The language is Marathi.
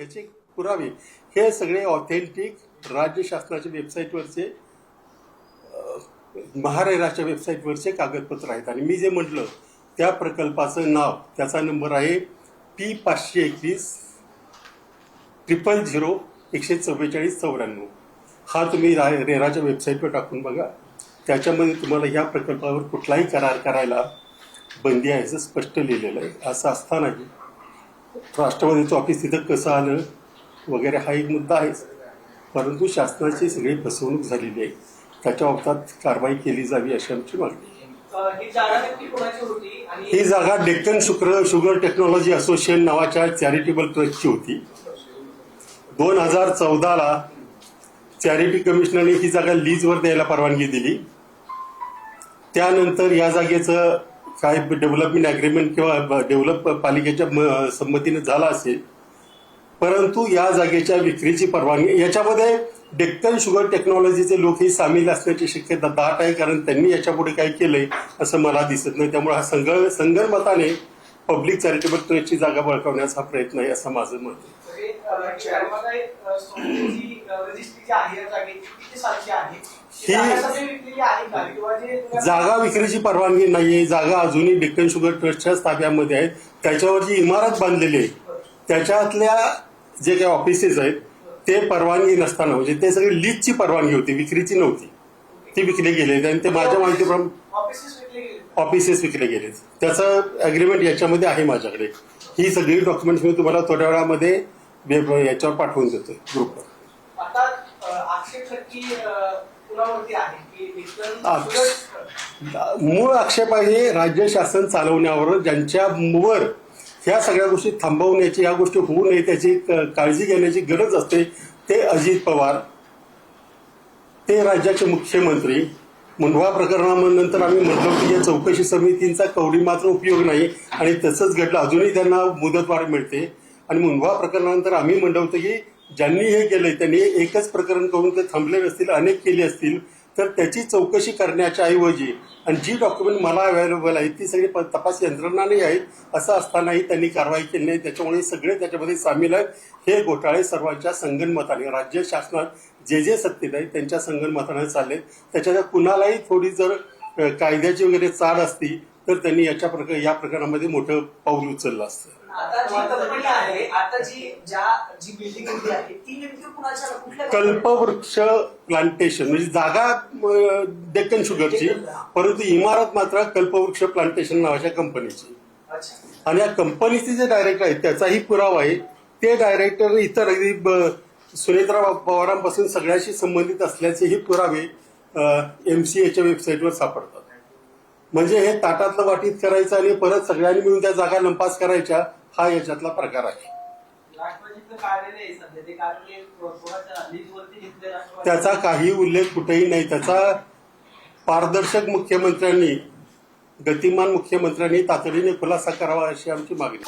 याचे पुरावे हे सगळे ऑथेंटिक राज्य शासनाच्या वेबसाईटवरचे महारेराच्या वेबसाईटवरचे कागदपत्र आहेत. आणि मी जे म्हटलं त्या प्रकल्पाचं नाव, त्याचा नंबर आहे P521-00144-94. हा तुम्ही रेराच्या वेबसाईटवर टाकून बघा. त्याच्यामध्ये तुम्हाला ह्या प्रकल्पावर कुठलाही करार करायला बंदी आहे असं स्पष्ट लिहिलेलं आहे. असं असतानाही राष्ट्रवादीचं ऑफिस तिथं कसं आलं वगैरे हा एक मुद्दा आहेच, परंतु शासनाची सगळी फसवणूक झालेली आहे. त्याच्या बाबतीत कारवाई केली जावी अशी आमची मागणी. ही जागा डेक्कन शुगर टेक्नॉलॉजी असोसिएशन नावाच्या चॅरिटेबल ट्रस्टची होती. 2014ला चॅरिटी कमिशनरने ही जागा लीजवर द्यायला परवानगी दिली. त्यानंतर या जागेचं काय डेव्हलपमेंट अग्रीमेंट किंवा डेव्हलप पालिकेच्या संमतीने झाला असेल, परंतु या जागेच्या विक्रीची परवानगी, याच्यामध्ये डेक्कन शुगर टेक्नॉलॉजीचे लोकही सामील असण्याची शक्यता दाट आहे, कारण त्यांनी याच्यापुढे काही केलंय असं मला दिसत नाही. त्यामुळे हा संगनमताने पब्लिक चॅरिटेबल ट्रस्टची जागा बळकावण्याचा हा प्रयत्न आहे असं माझं मत आहे. ही जागा विक्रीची परवानगी नाहीये. जागा अजूनही डेक्कन शुगर ट्रस्टच्या ताब्यामध्ये आहेत. त्याच्यावर जी इमारत बांधलेली आहे त्याच्यातल्या जे काही ऑफिसेस आहेत ते परवानगी नसताना, म्हणजे ते सगळे लीजची परवानगी होती, विक्रीची नव्हती. ती विकले गेले आणि ते माझ्या माहितीप्रमाणे ऑफिसेस विकले गेले. त्याचं अग्रीमेंट याच्यामध्ये आहे माझ्याकडे. ही सगळी डॉक्युमेंट्स मी तुम्हाला थोड्या वेळामध्ये याच्यावर पाठवून देतो ग्रुपवर. मूळ आक्षेप आहे राज्य शासन चालवण्यावर, ज्यांच्यावर ह्या सगळ्या गोष्टी थांबवण्याची, ह्या गोष्टी होऊ नये त्याची काळजी घेण्याची गरज असते, ते अजित पवार, ते राज्याचे मुख्यमंत्री. मुंढवा प्रकरणानंतर आम्ही म्हटलं की या चौकशी समितींचा कवडी मात्र उपयोग नाही, आणि तसंच घडलं. अजूनही त्यांना मुदतवाढ मिळते. आणि मुंढवा प्रकरणानंतर आम्ही म्हणलं होतं की ज्यांनी हे केलंय त्यांनी एकच प्रकरण करून ते थांबले नसतील, अनेक केले असतील, तर त्याची चौकशी करण्याच्या ऐवजी, आणि जी डॉक्युमेंट मला अवेलेबल आहेत ती सगळी तपास यंत्रणाही आहेत, असं असतानाही त्यांनी कारवाई केली नाही. त्याच्यामुळे सगळे त्याच्यामध्ये सामील आहेत. हे घोटाळे सर्वांच्या संगनमताने, राज्य शासनात जे सत्तेत आहेत त्यांच्या संगनमताने चालले. त्याच्यात कुणालाही थोडी जर कायद्याची वगैरे चाल असती तर त्यांनी या प्रकरणामध्ये मोठं पाऊल उचललं असतं. कल्पवृक्ष प्लांटेशन म्हणजे जागा डेक्कन शुगरची, परंतु इमारत मात्र कल्पवृक्ष प्लांटेशन नावाच्या कंपनीची. आणि या कंपनीचे जे डायरेक्टर आहेत त्याचाही पुरावा आहे. ते डायरेक्टर इतर सुनेत्रा पवारांपासून सगळ्याशी संबंधित असल्याचेही पुरावे MCAच्या वेबसाईटवर सापडतात. म्हणजे हे ताटातलं वाटीत करायचं आणि परत सगळ्यांनी मिळून त्या जागा लंपास करायच्या, हा याच्यातला प्रकार आहे. त्याचा काही उल्लेख कुठेही नाही. त्याचा पारदर्शक मुख्यमंत्र्यांनी, गतिमान मुख्यमंत्र्यांनी तातडीने खुलासा करावा अशी आमची मागणी.